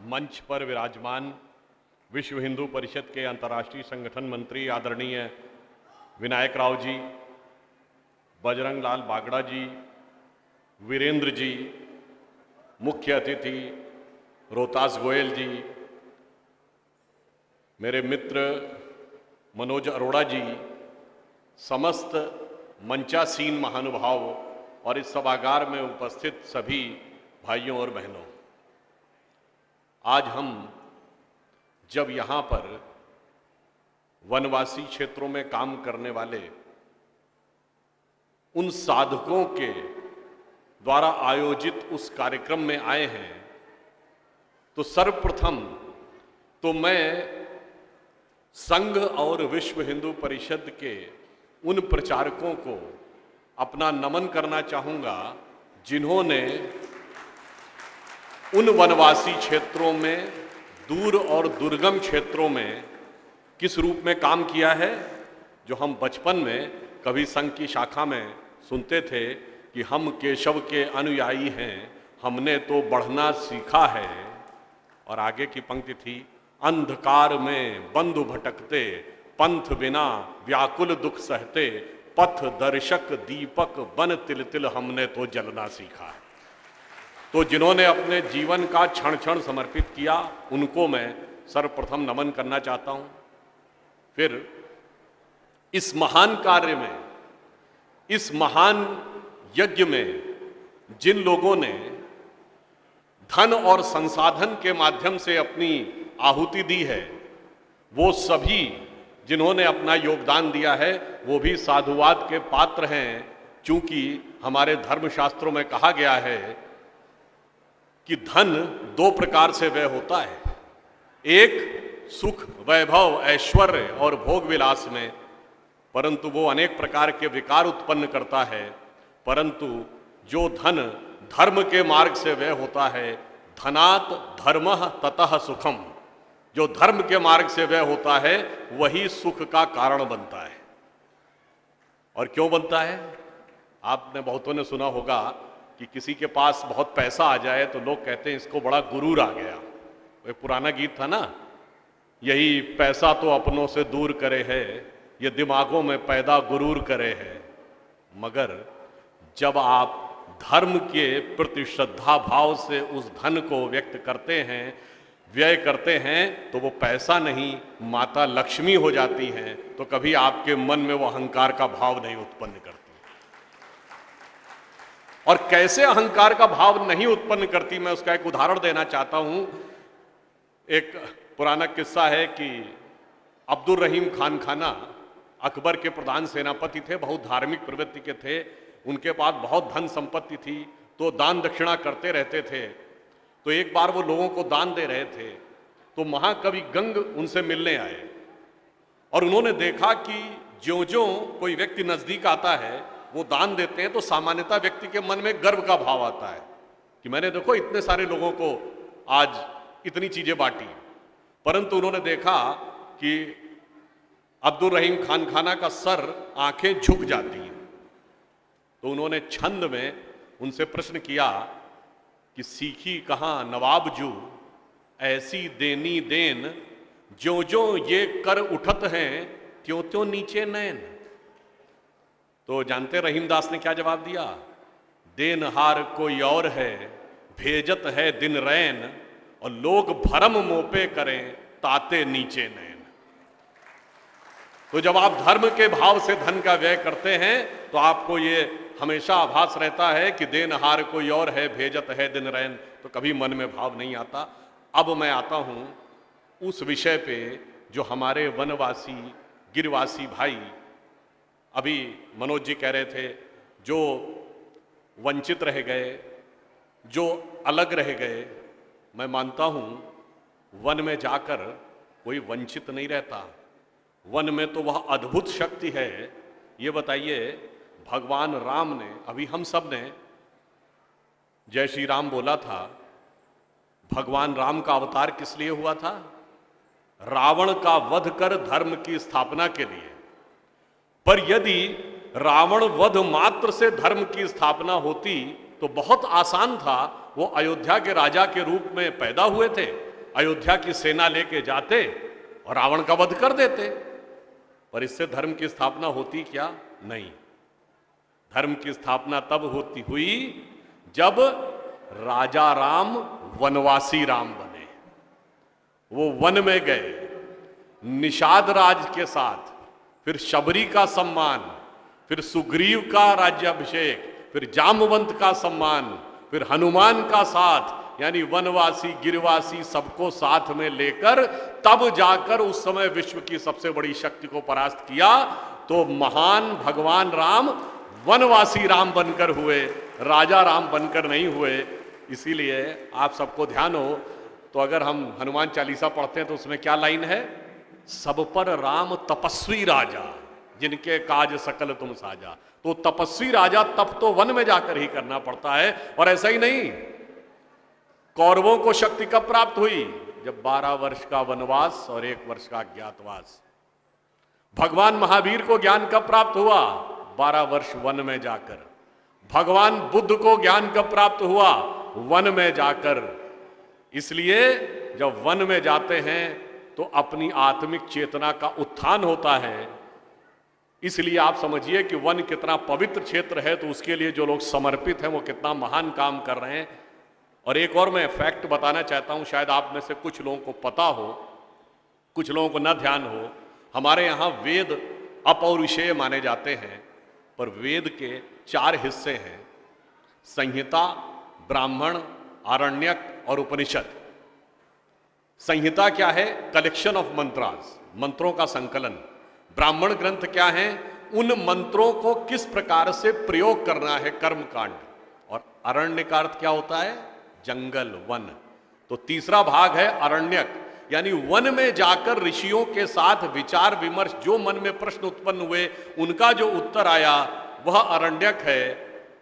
मंच पर विराजमान विश्व हिंदू परिषद के अंतर्राष्ट्रीय संगठन मंत्री आदरणीय विनायक राव जी, बजरंग लाल बागड़ा जी, वीरेंद्र जी, मुख्य अतिथि रोहतास गोयल जी, मेरे मित्र मनोज अरोड़ा जी, समस्त मंचासीन महानुभाव और इस सभागार में उपस्थित सभी भाइयों और बहनों, आज हम जब यहाँ पर वनवासी क्षेत्रों में काम करने वाले उन साधकों के द्वारा आयोजित उस कार्यक्रम में आए हैं, तो सर्वप्रथम तो मैं संघ और विश्व हिंदू परिषद के उन प्रचारकों को अपना नमन करना चाहूँगा जिन्होंने उन वनवासी क्षेत्रों में, दूर और दुर्गम क्षेत्रों में किस रूप में काम किया है। जो हम बचपन में कभी संघ की शाखा में सुनते थे कि हम केशव के अनुयायी हैं, हमने तो बढ़ना सीखा है, और आगे की पंक्ति थी, अंधकार में बंधु भटकते, पंथ बिना व्याकुल दुख सहते, पथ दर्शक दीपक बन तिल तिल हमने तो जलना सीखा है। तो जिन्होंने अपने जीवन का क्षण क्षण समर्पित किया, उनको मैं सर्वप्रथम नमन करना चाहता हूं। फिर इस महान कार्य में, इस महान यज्ञ में जिन लोगों ने धन और संसाधन के माध्यम से अपनी आहुति दी है, वो सभी जिन्होंने अपना योगदान दिया है, वो भी साधुवाद के पात्र हैं। चूंकि हमारे धर्मशास्त्रों में कहा गया है कि धन दो प्रकार से व्यय होता है, एक सुख, वैभव, ऐश्वर्य और भोग विलास में, परंतु वो अनेक प्रकार के विकार उत्पन्न करता है। परंतु जो धन धर्म के मार्ग से व्यय होता है, धनात् धर्मः ततः सुखम, जो धर्म के मार्ग से व्यय होता है वही सुख का कारण बनता है। और क्यों बनता है? आपने बहुतों ने सुना होगा कि किसी के पास बहुत पैसा आ जाए तो लोग कहते हैं इसको बड़ा गुरूर आ गया। एक पुराना गीत था ना, यही पैसा तो अपनों से दूर करे है, ये दिमागों में पैदा गुरूर करे है। मगर जब आप धर्म के प्रति श्रद्धा भाव से उस धन को व्यक्त करते हैं, व्यय करते हैं, तो वो पैसा नहीं, माता लक्ष्मी हो जाती हैं। तो कभी आपके मन में वो अहंकार का भाव नहीं उत्पन्न करती। और कैसे अहंकार का भाव नहीं उत्पन्न करती, मैं उसका एक उदाहरण देना चाहता हूं। एक पुराना किस्सा है कि अब्दुल रहीम खान खाना अकबर के प्रधान सेनापति थे, बहुत धार्मिक प्रवृत्ति के थे, उनके पास बहुत धन संपत्ति थी, तो दान दक्षिणा करते रहते थे। तो एक बार वो लोगों को दान दे रहे थे, तो महाकवि गंग उनसे मिलने आए और उन्होंने देखा कि ज्यों-ज्यों कोई व्यक्ति नजदीक आता है, वो दान देते हैं, तो सामान्यतः व्यक्ति के मन में गर्व का भाव आता है कि मैंने देखो इतने सारे लोगों को आज इतनी चीजें बांटी। परंतु उन्होंने देखा कि अब्दुल रहीम खान खाना का सर, आंखें झुक जाती हैं। तो उन्होंने छंद में उनसे प्रश्न किया कि सीखी कहाँ नवाब जू, ऐसी देनी देन, ज्यों-ज्यों ये कर उठत हैं, त्यों-त्यों नीचे नैन। तो जानते रहीमदास ने क्या जवाब दिया? देनहार कोई और है, भेजत है दिन रैन, और लोग भरम मोपे करें, ताते नीचे नैन। तो जब आप धर्म के भाव से धन का व्यय करते हैं, तो आपको ये हमेशा आभास रहता है कि देनहार कोई और है, भेजत है दिन रैन, तो कभी मन में भाव नहीं आता। अब मैं आता हूं उस विषय पे जो हमारे वनवासी, गिरवासी भाई, अभी मनोज जी कह रहे थे, जो वंचित रह गए, जो अलग रह गए। मैं मानता हूं वन में जाकर कोई वंचित नहीं रहता। वन में तो वह अद्भुत शक्ति है। ये बताइए, भगवान राम ने, अभी हम सब ने जय श्री राम बोला था, भगवान राम का अवतार किस लिए हुआ था? रावण का वध कर धर्म की स्थापना के लिए। पर यदि रावण वध मात्र से धर्म की स्थापना होती तो बहुत आसान था। वो अयोध्या के राजा के रूप में पैदा हुए थे, अयोध्या की सेना लेके जाते और रावण का वध कर देते। पर इससे धर्म की स्थापना होती क्या? नहीं। धर्म की स्थापना तब होती हुई जब राजा राम वनवासी राम बने। वो वन में गए, निषाद राज के साथ, फिर शबरी का सम्मान, फिर सुग्रीव का राज्याभिषेक, फिर जामवंत का सम्मान, फिर हनुमान का साथ, यानी वनवासी गिरवासी सबको साथ में लेकर तब जाकर उस समय विश्व की सबसे बड़ी शक्ति को परास्त किया। तो महान भगवान राम वनवासी राम बनकर हुए, राजा राम बनकर नहीं हुए। इसीलिए आप सबको ध्यान हो तो अगर हम हनुमान चालीसा पढ़ते हैं तो उसमें क्या लाइन है? सब पर राम तपस्वी राजा, जिनके काज सकल तुम साजा। तो तपस्वी राजा तप तो वन में जाकर ही करना पड़ता है। और ऐसा ही नहीं, कौरवों को शक्ति कब प्राप्त हुई? जब 12 वर्ष का वनवास और 1 वर्ष का अज्ञातवास। भगवान महावीर को ज्ञान कब प्राप्त हुआ? 12 वर्ष वन में जाकर। भगवान बुद्ध को ज्ञान कब प्राप्त हुआ? वन में जाकर। इसलिए जब वन में जाते हैं तो अपनी आत्मिक चेतना का उत्थान होता है। इसलिए आप समझिए कि वन कितना पवित्र क्षेत्र है, तो उसके लिए जो लोग समर्पित हैं वो कितना महान काम कर रहे हैं। और एक और मैं फैक्ट बताना चाहता हूं, शायद आप में से कुछ लोगों को पता हो, कुछ लोगों को न ध्यान हो। हमारे यहाँ वेद अपौरुषेय माने जाते हैं, पर वेद के 4 हिस्से हैं: संहिता, ब्राह्मण, आरण्यक और उपनिषद। संहिता क्या है? कलेक्शन ऑफ मंत्रास, मंत्रों का संकलन। ब्राह्मण ग्रंथ क्या है? उन मंत्रों को किस प्रकार से प्रयोग करना है, कर्मकांड। और अरण्य का अर्थ क्या होता है? जंगल, वन। तो तीसरा भाग है अरण्यक, यानी वन में जाकर ऋषियों के साथ विचार विमर्श, जो मन में प्रश्न उत्पन्न हुए उनका जो उत्तर आया वह अरण्यक है।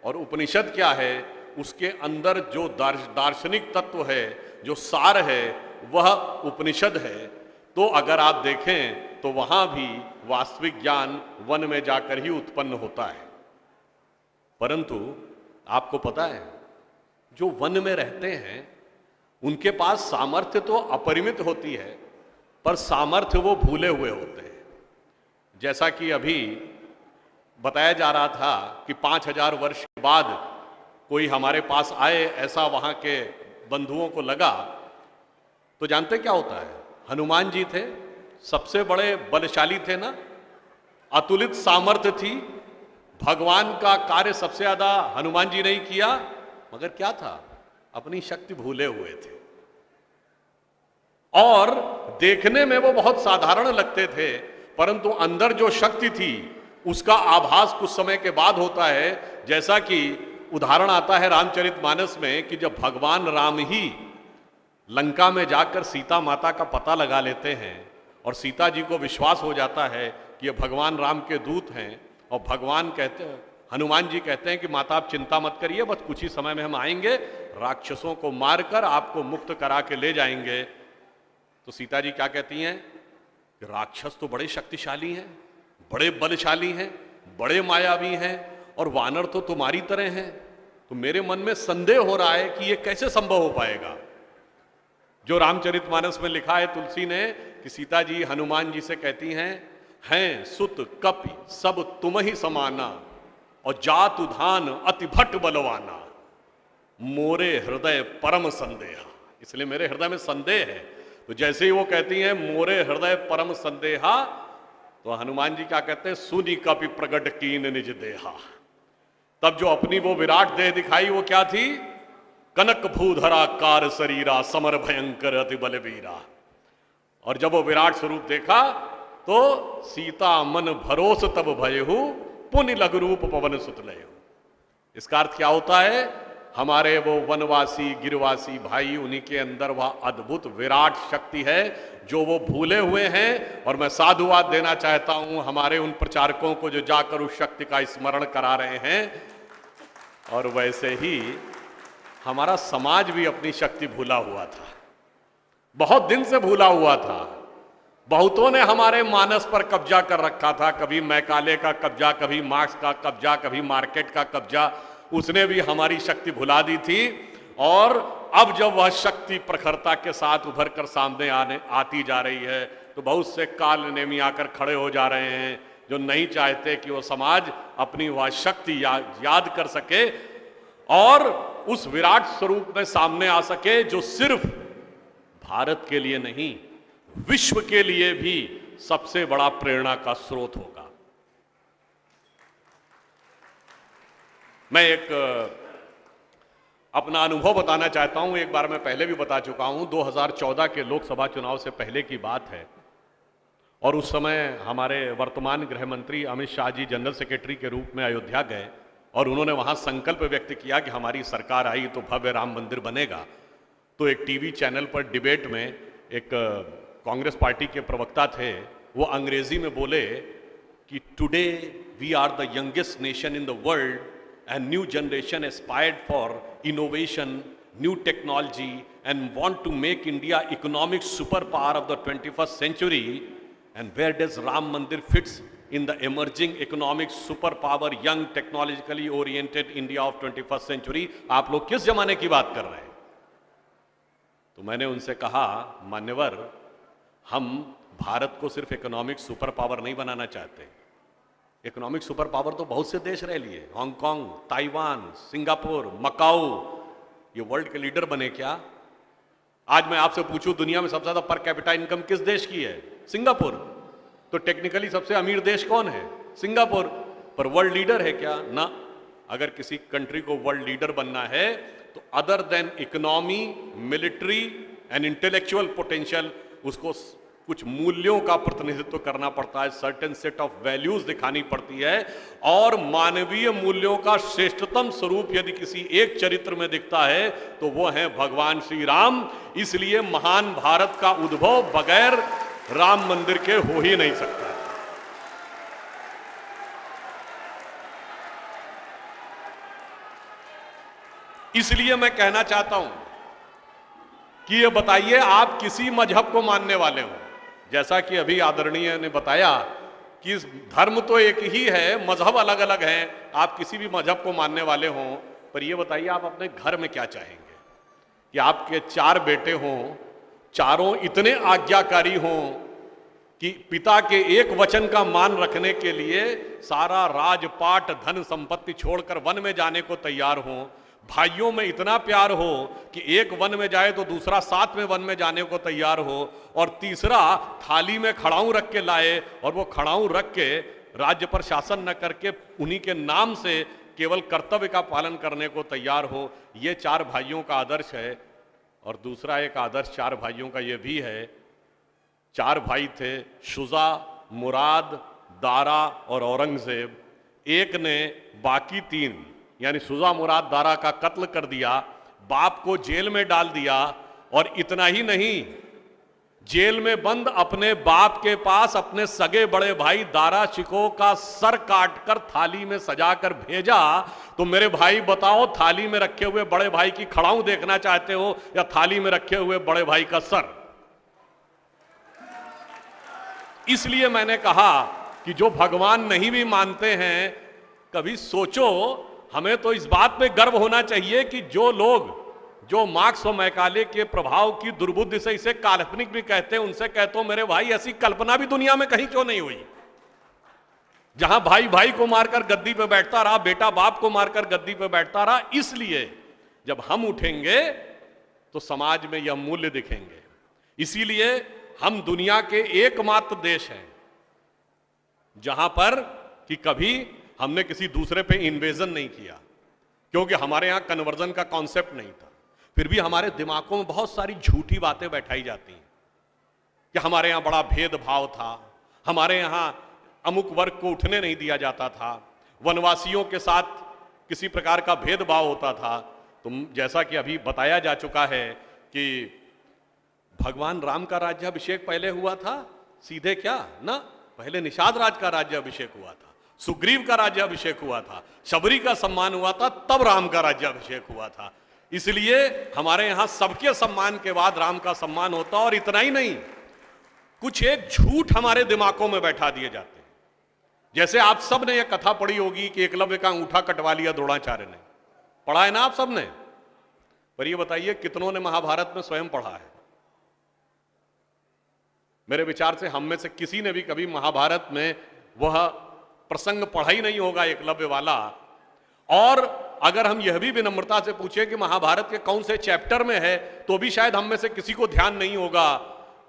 और उपनिषद क्या है? उसके अंदर जो दार्शनिक तत्व है, जो सार है, वह उपनिषद है। तो अगर आप देखें तो वहां भी वास्तविक ज्ञान वन में जाकर ही उत्पन्न होता है। परंतु आपको पता है, जो वन में रहते हैं उनके पास सामर्थ्य तो अपरिमित होती है, पर सामर्थ्य वो भूले हुए होते हैं। जैसा कि अभी बताया जा रहा था कि 5000 वर्ष के बाद कोई हमारे पास आए, ऐसा वहां के बंधुओं को लगा। तो जानते क्या होता है? हनुमान जी थे, सबसे बड़े बलशाली थे ना, अतुलित सामर्थ्य थी। भगवान का कार्य सबसे ज्यादा हनुमान जी ने ही किया, मगर क्या था? अपनी शक्ति भूले हुए थे। और देखने में वो बहुत साधारण लगते थे, परंतु अंदर जो शक्ति थी उसका आभास कुछ समय के बाद होता है। जैसा कि उदाहरण आता है रामचरितमानस में कि जब भगवान राम ही लंका में जाकर सीता माता का पता लगा लेते हैं और सीता जी को विश्वास हो जाता है कि ये भगवान राम के दूत हैं, और भगवान कहते हैं, हनुमान जी कहते हैं कि माता आप चिंता मत करिए, बस कुछ ही समय में हम आएंगे, राक्षसों को मारकर आपको मुक्त करा के ले जाएंगे। तो सीता जी क्या कहती हैं? राक्षस तो बड़े शक्तिशाली हैं, बड़े बलशाली हैं, बड़े मायावी हैं, और वानर तो तुम्हारी तरह हैं। तो मेरे मन में संदेह हो रहा है कि ये कैसे संभव हो पाएगा। जो रामचरितमानस में लिखा है तुलसी ने कि सीता जी हनुमान जी से कहती हैं सुत कपि सब तुम ही समाना, और जातु धान अति भट्ट बलवाना, मोरे हृदय परम संदेहा। इसलिए मेरे हृदय में संदेह है। तो जैसे ही वो कहती हैं मोरे हृदय परम संदेहा, तो हनुमान जी क्या कहते हैं? सुनी कपि प्रगट कीन निज देहा। तब जो अपनी वो विराट देह दिखाई वो क्या थी? कनक भूधरा कार शरीरा, समर भयंकर अति बलवीरा। और जब वो विराट स्वरूप देखा तो सीता मन भरोस तब भयहु, पुनि लघु रूप पवन सुत लयहु। इसका अर्थ क्या होता है? हमारे वो वनवासी गिरवासी भाई, उन्हीं के अंदर वह अद्भुत विराट शक्ति है जो वो भूले हुए हैं। और मैं साधुवाद देना चाहता हूं हमारे उन प्रचारकों को जो जाकर उस शक्ति का स्मरण करा रहे हैं। और वैसे ही हमारा समाज भी अपनी शक्ति भूला हुआ था, बहुत दिन से भूला हुआ था। बहुतों ने हमारे मानस पर कब्जा कर रखा था, कभी मैकाले का कब्जा, कभी मार्क्स का कब्जा, कभी मार्केट का कब्जा। उसने भी हमारी शक्ति भुला दी थी। और अब जब वह शक्ति प्रखरता के साथ उभर कर सामने आती जा रही है तो बहुत से काल नेमी आकर खड़े हो जा रहे हैं जो नहीं चाहते कि वो समाज अपनी वह शक्ति याद कर सके और उस विराट स्वरूप में सामने आ सके जो सिर्फ भारत के लिए नहीं, विश्व के लिए भी सबसे बड़ा प्रेरणा का स्रोत होगा। मैं एक अपना अनुभव बताना चाहता हूं। एक बार मैं पहले भी बता चुका हूं, 2014 के लोकसभा चुनाव से पहले की बात है और उस समय हमारे वर्तमान गृह मंत्री अमित शाह जी जनरल सेक्रेटरी के रूप में अयोध्या गए और उन्होंने वहां संकल्प व्यक्त किया कि हमारी सरकार आई तो भव्य राम मंदिर बनेगा। तो एक टीवी चैनल पर डिबेट में एक कांग्रेस पार्टी के प्रवक्ता थे, वो अंग्रेजी में बोले कि today we are the youngest nation in the world and new generation aspired for innovation, new technology and want to make India economic superpower of the 21st century. And where does Ram Mandir fits in the emerging economic superpower, young technologically oriented India of 21st century? आप लोग किस जमाने की बात कर रहे हैं? तो मैंने उनसे कहा, मान्यवर, हम भारत को सिर्फ इकोनॉमिक सुपर पावर नहीं बनाना चाहते। इकोनॉमिक सुपर पावर तो बहुत से देश रह लिए, हांगकांग, ताइवान, सिंगापुर, मकाऊ, ये वर्ल्ड के लीडर बने क्या? आज मैं आपसे पूछूं दुनिया में सबसे ज्यादा पर कैपिटा इनकम किस देश की है? सिंगापुर। तो टेक्निकली सबसे अमीर देश कौन है? सिंगापुर। पर वर्ल्ड लीडर है क्या? ना। अगर किसी कंट्री को वर्ल्ड लीडर बनना है तो other than economy, military and intellectual potential, उसको कुछ मूल्यों का प्रतिनिधित्व करना पड़ता है, सर्टेन सेट ऑफ वैल्यूज दिखानी पड़ती है और मानवीय मूल्यों का श्रेष्ठतम स्वरूप यदि किसी एक चरित्र में दिखता है तो वो है भगवान श्री राम। इसलिए महान भारत का उद्भव बगैर राम मंदिर के हो ही नहीं सकता। इसलिए मैं कहना चाहता हूं कि ये बताइए, आप किसी मजहब को मानने वाले हो? जैसा कि अभी आदरणीय ने बताया कि धर्म तो एक ही है, मजहब अलग अलग हैं, आप किसी भी मजहब को मानने वाले हों, पर ये बताइए आप अपने घर में क्या चाहेंगे कि आपके 4 बेटे हों, चारों इतने आज्ञाकारी हों कि पिता के एक वचन का मान रखने के लिए सारा राजपाट, धन संपत्ति छोड़कर वन में जाने को तैयार हों, भाइयों में इतना प्यार हो कि एक वन में जाए तो दूसरा साथ में वन में जाने को तैयार हो, और तीसरा थाली में खड़ाऊं रख के लाए और वो खड़ाऊं रख के राज्य पर शासन न करके उन्हीं के नाम से केवल कर्तव्य का पालन करने को तैयार हो। ये 4 भाइयों का आदर्श है। और दूसरा एक आदर्श 4 भाइयों का ये भी है, 4 भाई थे, शुजा, मुराद, दारा और औरंगजेब। एक ने बाकी 3 यानी शुजा, मुराद, दारा का कत्ल कर दिया, बाप को जेल में डाल दिया, और इतना ही नहीं, जेल में बंद अपने बाप के पास अपने सगे बड़े भाई दारा शिकोह का सर काटकर थाली में सजाकर भेजा। तो मेरे भाई बताओ, थाली में रखे हुए बड़े भाई की खड़ाऊं देखना चाहते हो या थाली में रखे हुए बड़े भाई का सर? इसलिए मैंने कहा कि जो भगवान नहीं भी मानते हैं, कभी सोचो, हमें तो इस बात पे गर्व होना चाहिए कि जो लोग, जो मार्क्स और मैकाले के प्रभाव की दुर्बुद्धि से इसे काल्पनिक भी कहते हैं, उनसे कहते हो मेरे भाई ऐसी कल्पना भी दुनिया में कहीं क्यों नहीं हुई, जहां भाई भाई को मारकर गद्दी पे बैठता रहा, बेटा बाप को मारकर गद्दी पे बैठता रहा। इसलिए जब हम उठेंगे तो समाज में यह मूल्य दिखेंगे। इसीलिए हम दुनिया के एकमात्र देश हैं जहां पर कि कभी हमने किसी दूसरे पे इन्वेजन नहीं किया, क्योंकि हमारे यहां कन्वर्जन का कॉन्सेप्ट नहीं था। फिर भी हमारे दिमागों में बहुत सारी झूठी बातें बैठाई जाती हैं कि हमारे यहां बड़ा भेदभाव था, हमारे यहां अमुक वर्ग को उठने नहीं दिया जाता था, वनवासियों के साथ किसी प्रकार का भेदभाव होता था। तो जैसा कि अभी बताया जा चुका है कि भगवान राम का राज्याभिषेक पहले हुआ था सीधे क्या ना, पहले निषाद राज का राज्याभिषेक हुआ था, सुग्रीव का राज्याभिषेक हुआ था, शबरी का सम्मान हुआ था, तब राम का राज्याभिषेक हुआ था। इसलिए हमारे यहां सबके सम्मान के बाद राम का सम्मान होता। और इतना ही नहीं, कुछ एक झूठ हमारे दिमागों में बैठा दिए जाते हैं। जैसे आप सब ने यह कथा पढ़ी होगी कि एकलव्य का अंगूठा कटवा लिया द्रोणाचार्य ने, पढ़ा है ना आप सब ने? पर ये बताइए कितनों ने महाभारत में स्वयं पढ़ा है? मेरे विचार से हम में से किसी ने भी कभी महाभारत में वह प्रसंग पढ़ा ही नहीं होगा एकलव्य वाला। और अगर हम यह भी विनम्रता से पूछे कि महाभारत के कौन से चैप्टर में है, तो भी शायद हम में से किसी को ध्यान नहीं होगा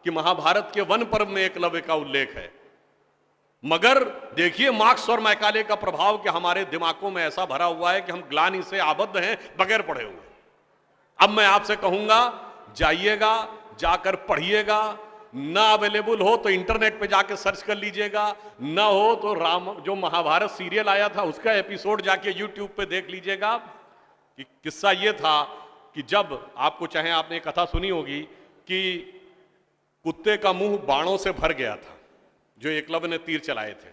कि महाभारत के वन पर्व में एकलव्य का उल्लेख है। मगर देखिए मार्क्स और मैकाले का प्रभाव कि हमारे दिमागों में ऐसा भरा हुआ है कि हम ग्लानि से आबद्ध हैं बगैर पढ़े हुए। अब मैं आपसे कहूंगा, जाइएगा, जाकर पढ़िएगा। ना अवेलेबल हो तो इंटरनेट पे जाके सर्च कर लीजिएगा, ना हो तो राम जो महाभारत सीरियल आया था उसका एपिसोड जाके यूट्यूब पे देख लीजिएगा। कि किस्सा ये था कि जब आपको, चाहे आपने कथा सुनी होगी कि कुत्ते का मुंह बाणों से भर गया था जो एकलव्य ने तीर चलाए थे,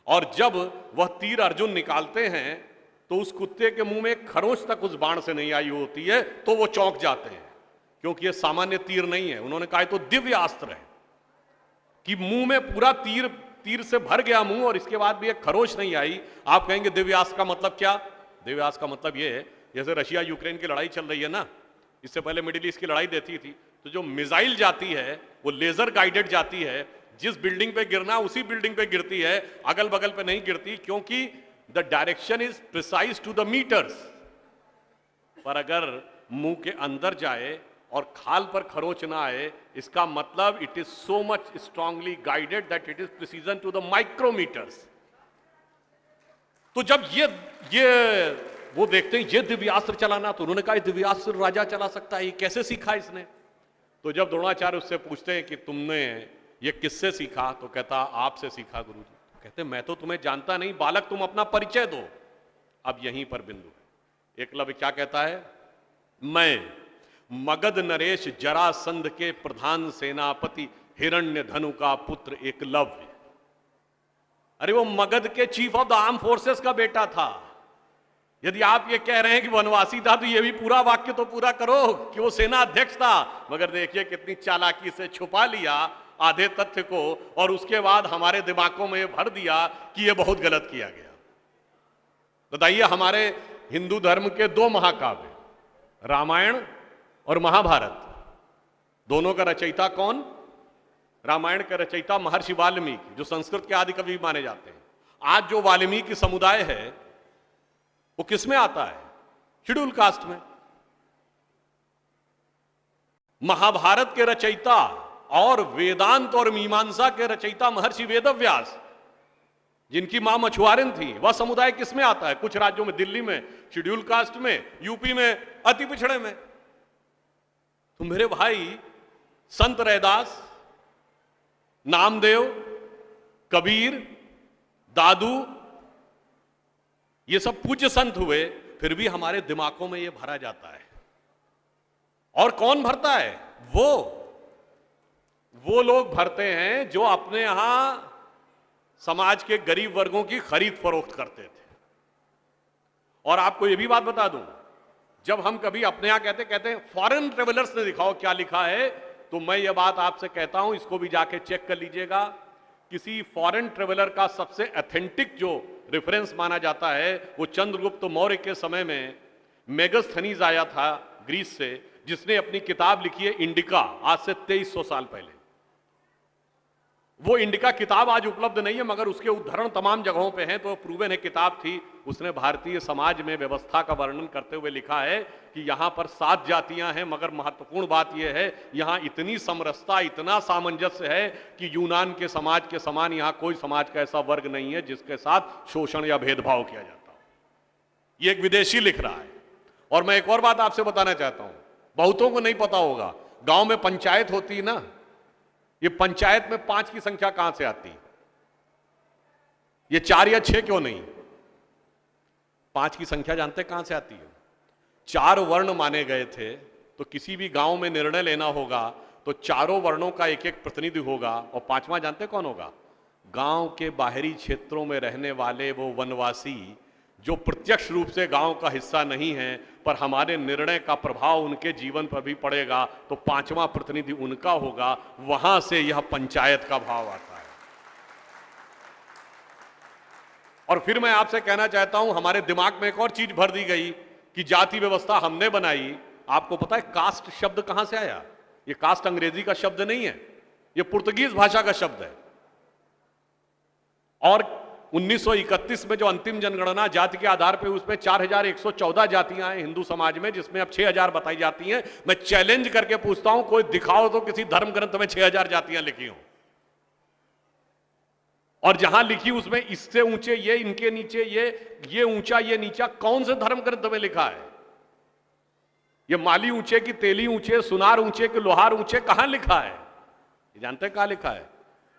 और जब वह तीर अर्जुन निकालते हैं तो उस कुत्ते के मुंह में एक खरोंच तक उस बाण से नहीं आई होती है, तो वो चौंक जाते हैं क्योंकि ये सामान्य तीर नहीं है। उन्होंने कहा तो दिव्य अस्त्र है कि मुंह में पूरा तीर से भर गया मुंह और इसके बाद भी एक खरोंच नहीं आई। आप कहेंगे दिव्य अस्त्र का मतलब क्या? दिव्य अस्त्र का मतलब ये है, जैसे रशिया यूक्रेन की लड़ाई चल रही है ना, इससे पहले मिडिल ईस्ट की लड़ाई देती थी, तो जो मिसाइल जाती है वो लेजर गाइडेड जाती है, जिस बिल्डिंग पे गिरना उसी बिल्डिंग पे गिरती है, अगल बगल पे नहीं गिरती, क्योंकि the direction is precise to the meters. पर अगर मुंह के अंदर जाए और खाल पर खरोच ना आए, इसका मतलब it is so much strongly guided that it is precision to the micrometers. तो जब ये वो देखते हैं ये दिव्यास्त्र चलाना, तो उन्होंने कहा दिव्यास्त्र राजा चला सकता है, ये कैसे सीखा इसने? तो जब द्रोणाचार्य उससे पूछते हैं कि तुमने ये किससे सीखा, तो कहता आपसे सीखा गुरुजी। कहते मैं तो तुम्हें जानता नहीं बालक, तुम अपना परिचय दो। अब यहीं पर बिंदु है। एकलव्य क्या कहता है? मैं मगध नरेश जरासंध के प्रधान सेनापति हिरण्यधनु का पुत्र एकलव्य। अरे वो मगध के chief of the arm forces का बेटा था। यदि आप ये कह रहे हैं कि वनवासी था, तो ये भी पूरा वाक्य तो पूरा करो कि वो सेना अध्यक्ष था। मगर देखिए कितनी चालाकी से छुपा लिया आधे तथ्य को, और उसके बाद हमारे दिमागों में भर दिया कि ये बहुत गलत किया गया। बताइए, हमारे हिंदू धर्म के दो महाकाव्य, रामायण और महाभारत, दोनों का रचयिता कौन? रामायण का रचयिता महर्षि वाल्मीकि, जो संस्कृत के आदि कवि माने जाते हैं। आज जो वाल्मीकि समुदाय है वो किस में आता है? शेड्यूल कास्ट में। महाभारत के रचयिता और वेदांत और मीमांसा के रचयिता महर्षि वेदव्यास, जिनकी मां मछुआरिन थी, वह समुदाय किस में आता है? कुछ राज्यों में, दिल्ली में शेड्यूल कास्ट में, यूपी में अति पिछड़े में। तो मेरे भाई, संत रैदास, नामदेव, कबीर, दादू, ये सब पूज्य संत हुए, फिर भी हमारे दिमागों में ये भरा जाता है। और कौन भरता है? वो लोग भरते हैं जो अपने यहां समाज के गरीब वर्गों की खरीद फरोख्त करते थे। और आपको यह भी बात बता दूं, जब हम कभी अपने यहां कहते हैं फॉरेन ट्रेवलर्स ने दिखाओ क्या लिखा है, तो मैं ये बात आपसे कहता हूं, इसको भी जाके चेक कर लीजिएगा। किसी फॉरेन ट्रेवलर का सबसे ऑथेंटिक जो रेफरेंस माना जाता है, वो चंद्रगुप्त मौर्य के समय में मेगस्थनीज आया था ग्रीस से, जिसने अपनी किताब लिखी है इंडिका, आज से 2300 साल पहले। वो इंडिका किताब आज उपलब्ध नहीं है, मगर उसके उद्धरण तमाम जगहों पे हैं, तो प्रूवन है किताब थी। उसने भारतीय समाज में व्यवस्था का वर्णन करते हुए लिखा है कि यहां पर 7 जातियां हैं, मगर महत्वपूर्ण बात यह है यहां इतनी समरसता, इतना सामंजस्य है कि यूनान के समाज के समान यहां कोई समाज का ऐसा वर्ग नहीं है जिसके साथ शोषण या भेदभाव किया जाता हो। ये एक विदेशी लिख रहा है। और मैं एक और बात आपसे बताना चाहता हूं, बहुतों को नहीं पता होगा, गांव में पंचायत होती है ना, ये पंचायत में 5 की संख्या कहां से आती? ये 4 या 6 क्यों नहीं? 5 की संख्या जानते कहां से आती है? 4 वर्ण माने गए थे, तो किसी भी गांव में निर्णय लेना होगा तो चारों वर्णों का एक एक प्रतिनिधि होगा, और 5वां जानते कौन होगा? गांव के बाहरी क्षेत्रों में रहने वाले वो वनवासी जो प्रत्यक्ष रूप से गांव का हिस्सा नहीं है, पर हमारे निर्णय का प्रभाव उनके जीवन पर भी पड़ेगा, तो 5वां प्रतिनिधि उनका होगा। वहां से यह पंचायत का भाव आता है। और फिर मैं आपसे कहना चाहता हूं, हमारे दिमाग में एक और चीज भर दी गई कि जाति व्यवस्था हमने बनाई। आपको पता है कास्ट शब्द कहां से आया? ये कास्ट अंग्रेजी का शब्द नहीं है, ये पुर्तगीज भाषा का शब्द है। और 1931 में जो अंतिम जनगणना जाति के आधार पर, उसमें 4114 जातियां हैं हिंदू समाज में, जिसमें अब 6000 बताई जाती हैं। मैं चैलेंज करके पूछता हूं, कोई दिखाओ तो किसी धर्म ग्रंथ में 6000 जातियां लिखी हो। और जहां लिखी उसमें इससे ऊंचे ये, इनके नीचे ये ऊंचा ये नीचा, कौन से धर्म ग्रंथ में लिखा है? ये माली ऊंचे की तेली ऊंचे, सुनार ऊंचे कि लोहार ऊंचे, कहां लिखा है? ये जानते हैं कहां लिखा है?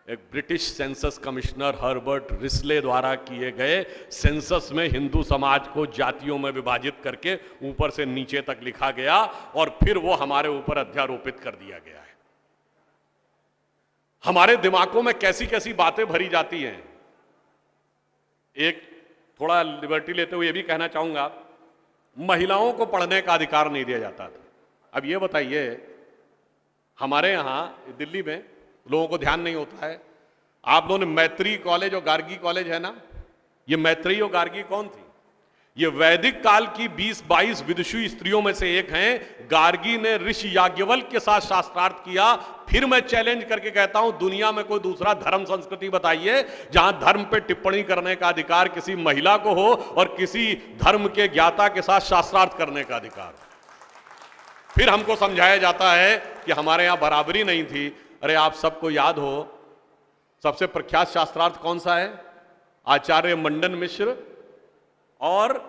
एक British census commissioner Herbert Risley द्वारा किए गए सेंसस में हिंदू समाज को जातियों में विभाजित करके ऊपर से नीचे तक लिखा गया और फिर वो हमारे ऊपर अध्यारोपित कर दिया गया है। हमारे दिमागों में कैसी कैसी बातें भरी जाती हैं। एक थोड़ा लिबर्टी लेते हुए यह भी कहना चाहूंगा, महिलाओं को पढ़ने का अधिकार नहीं दिया जाता था। अब ये बताइए, हमारे यहां दिल्ली में लोगों को ध्यान नहीं होता है, आप लोगों ने मैत्री कॉलेज और गार्गी कॉलेज है ना, ये मैत्री और गार्गी कौन थी? ये वैदिक काल की 20-22 विदुषी स्त्रियों में से एक हैं। गार्गी ने ऋषि याज्ञवल्क्य के साथ शास्त्रार्थ किया। फिर मैं चैलेंज करके कहता हूं, दुनिया में कोई दूसरा धर्म संस्कृति बताइए जहां धर्म पे टिप्पणी करने का अधिकार किसी महिला को हो और किसी धर्म के ज्ञाता के साथ शास्त्रार्थ करने का अधिकार। फिर हमको समझाया जाता है कि हमारे यहां बराबरी नहीं थी। अरे आप सबको याद हो, सबसे प्रख्यात शास्त्रार्थ कौन सा है? आचार्य मंडन मिश्र और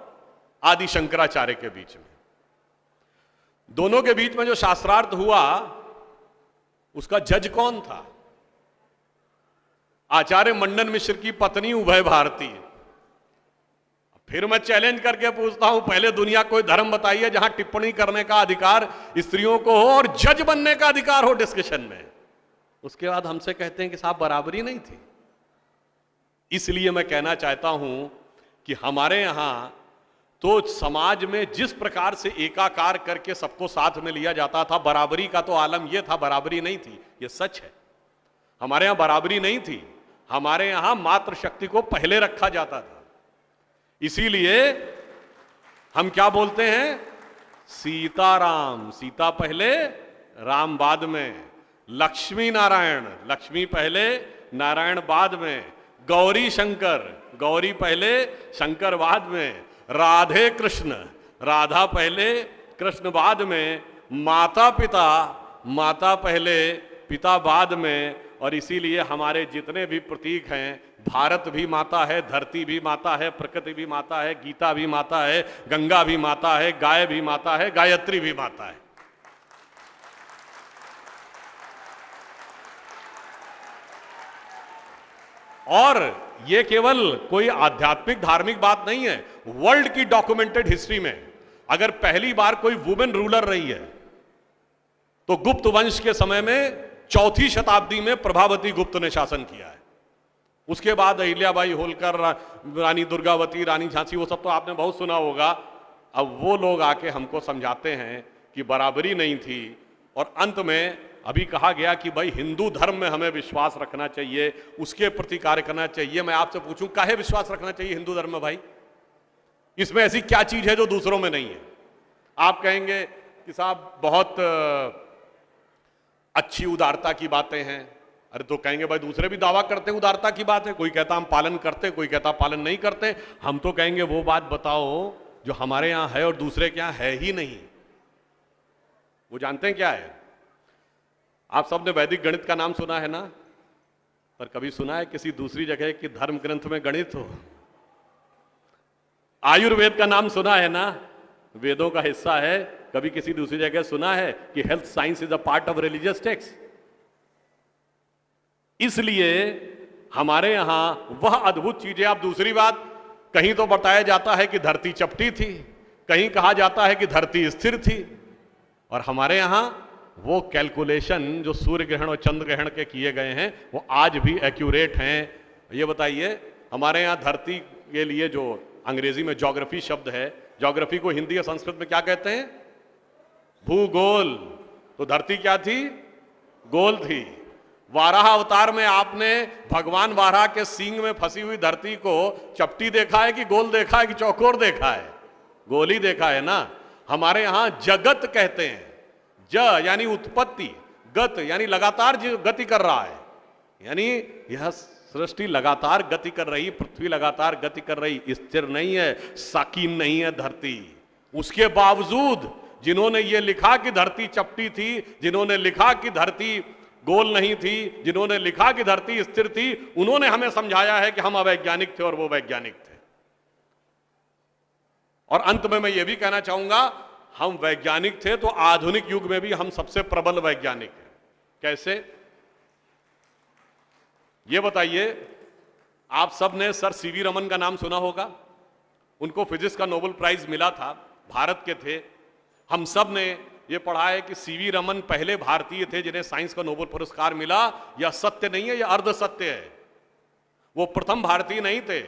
आदि शंकराचार्य के बीच में। दोनों के बीच में जो शास्त्रार्थ हुआ उसका जज कौन था? आचार्य मंडन मिश्र की पत्नी उभय भारती। फिर मैं चैलेंज करके पूछता हूं, पहले दुनिया कोई धर्म बताइए जहां टिप्पणी करने का अधिकार स्त्रियों को हो और जज बनने का अधिकार हो डिस्कशन में। उसके बाद हमसे कहते हैं कि साहब बराबरी नहीं थी। इसलिए मैं कहना चाहता हूं कि हमारे यहां तो समाज में जिस प्रकार से एकाकार करके सबको साथ में लिया जाता था, बराबरी का तो आलम यह था, बराबरी नहीं थी। यह सच है, हमारे यहां बराबरी नहीं थी। हमारे यहां मातृशक्ति को पहले रखा जाता था। इसीलिए हम क्या बोलते हैं? सीताराम, सीता पहले राम बाद में। लक्ष्मी नारायण, लक्ष्मी पहले नारायण बाद में। गौरी शंकर, गौरी पहले शंकर बाद में। राधे कृष्ण, राधा पहले कृष्ण बाद में। माता पिता, माता पहले पिता बाद में। और इसीलिए हमारे जितने भी प्रतीक हैं, भारत भी माता है, धरती भी माता है, प्रकृति भी माता है, गीता भी माता है, गंगा भी माता है, गाय भी माता है, गायत्री भी माता है। और ये केवल कोई आध्यात्मिक धार्मिक बात नहीं है। वर्ल्ड की डॉक्यूमेंटेड हिस्ट्री में अगर पहली बार कोई वुमेन रूलर रही है तो गुप्त वंश के समय में 4वीं शताब्दी में प्रभावती गुप्त ने शासन किया है। उसके बाद अहिल्याबाई होलकर, रानी दुर्गावती, रानी झांसी, वो सब तो आपने बहुत सुना होगा। अब वो लोग आके हमको समझाते हैं कि बराबरी नहीं थी। और अंत में अभी कहा गया कि भाई हिंदू धर्म में हमें विश्वास रखना चाहिए, उसके प्रति कार्य करना चाहिए। मैं आपसे पूछूं, काहे विश्वास रखना चाहिए हिंदू धर्म में भाई? इसमें ऐसी क्या चीज है जो दूसरों में नहीं है? आप कहेंगे कि साहब बहुत अच्छी उदारता की बातें हैं। अरे तो कहेंगे भाई दूसरे भी दावा करते हैं उदारता की बात है, कोई कहता हम पालन करते, कोई कहता पालन नहीं करते। हम तो कहेंगे वो बात बताओ जो हमारे यहां है और दूसरे के यहां है ही नहीं। वो जानते हैं क्या है? आप सबने वैदिक गणित का नाम सुना है ना, पर कभी सुना है किसी दूसरी जगह कि धर्म ग्रंथ में गणित हो? आयुर्वेद का नाम सुना है ना, वेदों का हिस्सा है। कभी किसी दूसरी जगह सुना है कि health science is a part of religious text? इसलिए हमारे यहां वह अद्भुत चीजें। आप दूसरी बात, कहीं तो बताया जाता है कि धरती चपटी थी, कहीं कहा जाता है कि धरती स्थिर थी। और हमारे यहां वो कैलकुलेशन जो सूर्य ग्रहण और चंद्र ग्रहण के किए गए हैं वो आज भी एक्यूरेट हैं। ये बताइए, हमारे यहाँ धरती के लिए जो अंग्रेजी में ज्योग्राफी शब्द है, ज्योग्राफी को हिंदी या संस्कृत में क्या कहते हैं? भूगोल। तो धरती क्या थी? गोल थी। वाराह अवतार में आपने भगवान वाराह के सींग में फंसी हुई धरती को चपटी देखा है कि गोल देखा है कि चौकोर देखा है? गोल ही देखा है ना। हमारे यहां जगत कहते हैं। ज यानी उत्पत्ति, गत यानी लगातार जो गति कर रहा है, यानी यह सृष्टि लगातार गति कर रही, पृथ्वी लगातार गति कर रही, स्थिर नहीं है, साकीन नहीं है धरती। उसके बावजूद जिन्होंने ये लिखा कि धरती चपटी थी, जिन्होंने लिखा कि धरती गोल नहीं थी, जिन्होंने लिखा कि धरती स्थिर थी, उन्होंने हमें समझाया है कि हम अवैज्ञानिक थे और वो वैज्ञानिक थे। और अंत में मैं ये भी कहना चाहूंगा, हम वैज्ञानिक थे तो आधुनिक युग में भी हम सबसे प्रबल वैज्ञानिक हैं। कैसे? ये बताइए, आप सब ने सर सीवी रमन का नाम सुना होगा। उनको फिजिक्स का नोबेल प्राइज मिला था, भारत के थे। हम सब ने ये पढ़ा है कि सीवी रमन पहले भारतीय थे जिन्हें साइंस का नोबेल पुरस्कार मिला। यह सत्य नहीं है, यह अर्ध सत्य है। वो प्रथम भारतीय नहीं थे।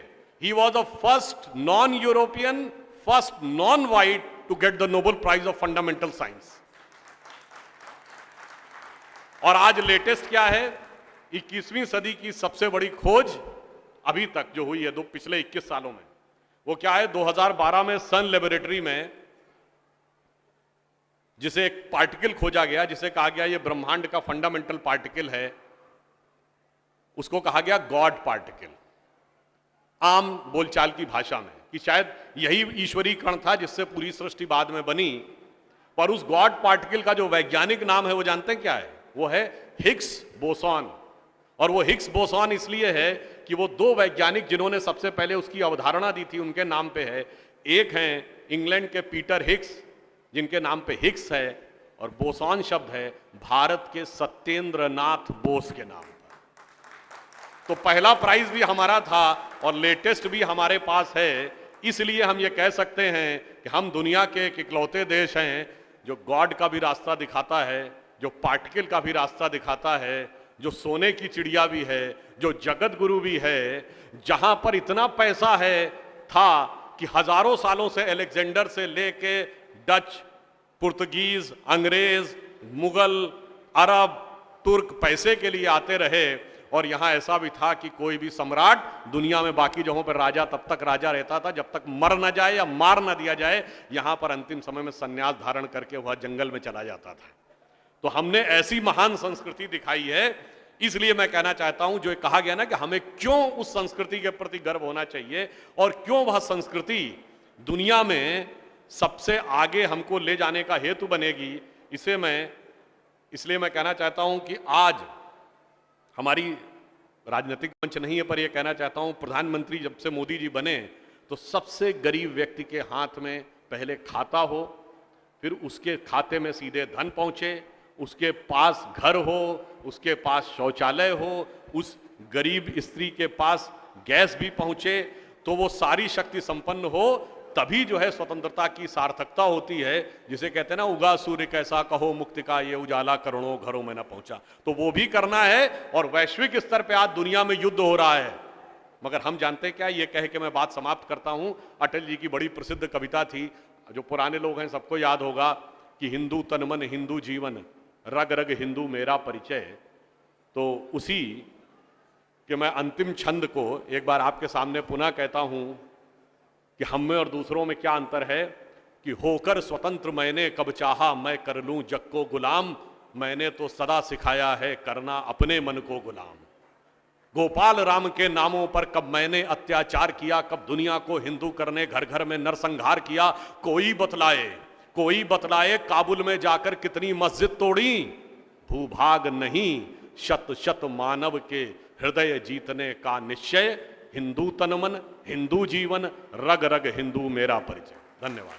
He was the first non European, first non white to get the Nobel prize of fundamental science. और आज लेटेस्ट क्या है? 21वीं सदी की सबसे बड़ी खोज अभी तक जो हुई है पिछले 21 सालों में, वो क्या है? 2012 में सन लेबोरेटरी में जिसे एक पार्टिकल खोजा गया, जिसे कहा गया ये ब्रह्मांड का फंडामेंटल पार्टिकल है, उसको कहा गया गॉड पार्टिकल, आम बोलचाल की भाषा में, कि शायद यही ईश्वरीय कण था जिससे पूरी सृष्टि बाद में बनी। पर उस गॉड पार्टिकल का जो वैज्ञानिक नाम है वो जानते हैं क्या है? वो है हिग्स बोसॉन। और वो हिग्स बोसॉन इसलिए है कि वो दो वैज्ञानिक जिन्होंने सबसे पहले उसकी अवधारणा दी थी उनके नाम पे है। एक हैं इंग्लैंड के पीटर हिग्स, जिनके नाम पे हिग्स है, और बोसॉन शब्द है भारत के सत्येंद्र नाथ बोस के नाम पर। तो पहला प्राइज भी हमारा था और लेटेस्ट भी हमारे पास है। इसलिए हम ये कह सकते हैं कि हम दुनिया के एक इकलौते देश हैं जो गॉड का भी रास्ता दिखाता है, जो पार्टिकल का भी रास्ता दिखाता है, जो सोने की चिड़िया भी है, जो जगत गुरु भी है, जहां पर इतना पैसा है था कि हजारों सालों से अलेक्जेंडर से लेके डच, पुर्तगीज, अंग्रेज, मुगल, अरब, तुर्क पैसे के लिए आते रहे। और यहां ऐसा भी था कि कोई भी सम्राट दुनिया में बाकी जगहों पर राजा तब तक राजा रहता था जब तक मर न जाए या मार न दिया जाए। यहां पर अंतिम समय में संन्यास धारण करके वह जंगल में चला जाता था। तो हमने ऐसी महान संस्कृति दिखाई है। इसलिए मैं कहना चाहता हूं, जो कहा गया ना कि हमें क्यों उस संस्कृति के प्रति गर्व होना चाहिए और क्यों वह संस्कृति दुनिया में सबसे आगे हमको ले जाने का हेतु बनेगी, इसलिए मैं कहना चाहता हूं कि आज हमारी राजनीतिक मंच नहीं है, पर यह कहना चाहता हूं, प्रधानमंत्री जब से मोदी जी बने तो सबसे गरीब व्यक्ति के हाथ में पहले खाता हो, फिर उसके खाते में सीधे धन पहुंचे, उसके पास घर हो, उसके पास शौचालय हो, उस गरीब स्त्री के पास गैस भी पहुंचे, तो वो सारी शक्ति संपन्न हो, तभी जो है स्वतंत्रता की सार्थकता होती है। जिसे कहते हैं ना, उगा सूर्य कैसा कहो मुक्ति का ये उजाला करोड़ों घरों में न पहुंचा। तो वो भी करना है। और वैश्विक स्तर पे आज दुनिया में युद्ध हो रहा है, मगर हम जानते क्या? ये कह के मैं बात समाप्त करता हूं। अटल जी की बड़ी प्रसिद्ध कविता थी, जो पुराने लोग हैं सबको याद होगा, कि हिंदू तन मन हिंदू जीवन, रग रग हिंदू मेरा परिचय। तो उसी कि मैं अंतिम छंद को एक बार आपके सामने पुनः कहता हूं कि हम में और दूसरों में क्या अंतर है, कि होकर स्वतंत्र मैंने कब चाहा मैं कर लूं जग को गुलाम, मैंने तो सदा सिखाया है करना अपने मन को गुलाम। गोपाल राम के नामों पर कब मैंने अत्याचार किया, कब दुनिया को हिंदू करने घर घर में नरसंहार किया, कोई बतलाए काबुल में जाकर कितनी मस्जिद तोड़ी, भूभाग नहीं शत शत मानव के हृदय जीतने का निश्चय, हिंदू तन मन हिंदू जीवन, रग रग हिंदू मेरा परिचय। धन्यवाद।